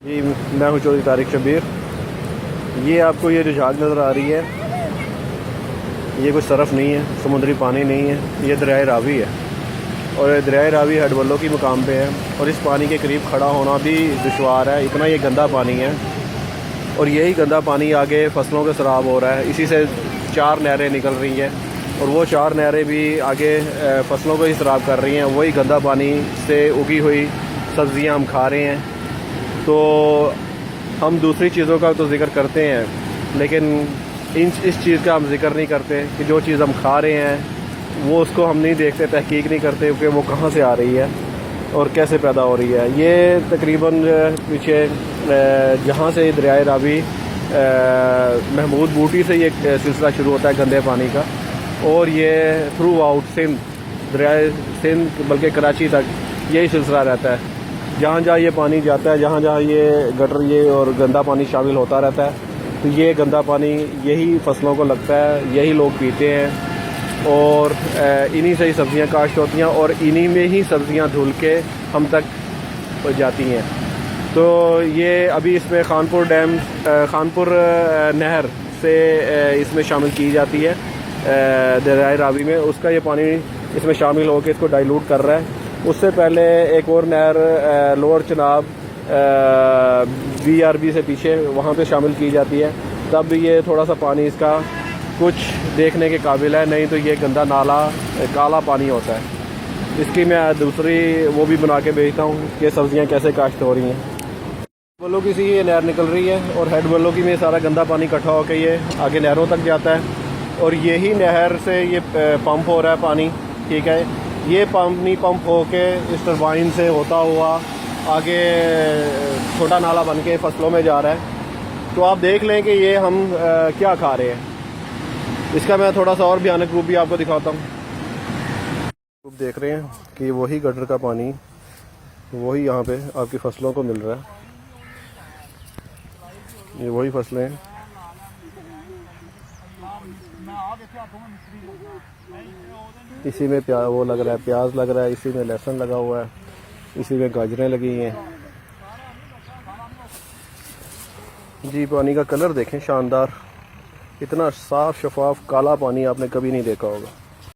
जी, मैं हूँ चौधरी तारिक शब्बीर। ये आपको ये जो झाग नज़र आ रही है, ये कोई सरफ नहीं है, समुद्री पानी नहीं है, ये दरियाए रावी है। और दरियाए रावी हेडवलों की मुकाम पे है और इस पानी के करीब खड़ा होना भी दुश्वार है, इतना ये गंदा पानी है। और यही गंदा पानी आगे फसलों के सराब हो रहा है। इसी से 4 नहरें निकल रही हैं और वो 4 नहरें भी आगे फसलों को ही सराब कर रही हैं। वही गंदा पानी से उगी हुई सब्ज़ियाँ हम खा रहे हैं। तो हम दूसरी चीज़ों का तो जिक्र करते हैं, लेकिन इस चीज़ का हम जिक्र नहीं करते कि जो चीज़ हम खा रहे हैं वो उसको हम नहीं देखते, तहकीक नहीं करते कि वो कहाँ से आ रही है और कैसे पैदा हो रही है। ये तकरीबन पीछे जहाँ से दरियाए रावी महमूद बूटी से ये सिलसिला शुरू होता है गंदे पानी का, और ये थ्रू आउट सिंध, दरियाए सिंध बल्कि कराची तक यही सिलसिला रहता है। जहाँ जहाँ ये पानी जाता है, जहाँ जहाँ ये गटर ये और गंदा पानी शामिल होता रहता है, तो ये गंदा पानी यही फसलों को लगता है, यही लोग पीते हैं और इन्हीं से ही सब्ज़ियाँ काश्त होती हैं और इन्हीं में ही सब्ज़ियाँ धुल के हम तक जाती हैं। तो ये अभी इसमें खानपुर डैम, खानपुर नहर से इसमें शामिल की जाती है दरियाए रावी में। उसका ये पानी इसमें शामिल होकर इसको डाइल्यूट कर रहा है। उससे पहले एक और नहर लोअर चनाब BRB से पीछे वहाँ पे शामिल की जाती है, तब ये थोड़ा सा पानी इसका कुछ देखने के काबिल है, नहीं तो ये गंदा नाला काला पानी होता है। इसकी मैं दूसरी वो भी बना के भेजता हूँ कि सब्ज़ियाँ कैसे काश्त हो रही हैं। बल्लों की सी ये नहर निकल रही है और हेड बल्लों की में सारा गंदा पानी इकट्ठा होकर ये आगे नहरों तक जाता है और यही नहर से ये पंप हो रहा है पानी, ठीक है। ये पानी पंप होके इस टरबाइन से होता हुआ आगे छोटा नाला बन के फसलों में जा रहा है। तो आप देख लें कि ये हम क्या खा रहे हैं। इसका मैं थोड़ा सा और भयानक रूप भी आपको दिखाता हूँ। आप देख रहे हैं कि वही गटर का पानी वही यहाँ पे आपकी फसलों को मिल रहा है। ये वही फसलें हैं। इसी में वो लग रहा है, प्याज लग रहा है, इसी में लहसुन लगा हुआ है, इसी में गाजरें लगी हैं। जी, पानी का कलर देखें, शानदार, इतना साफ शफाफ काला पानी आपने कभी नहीं देखा होगा।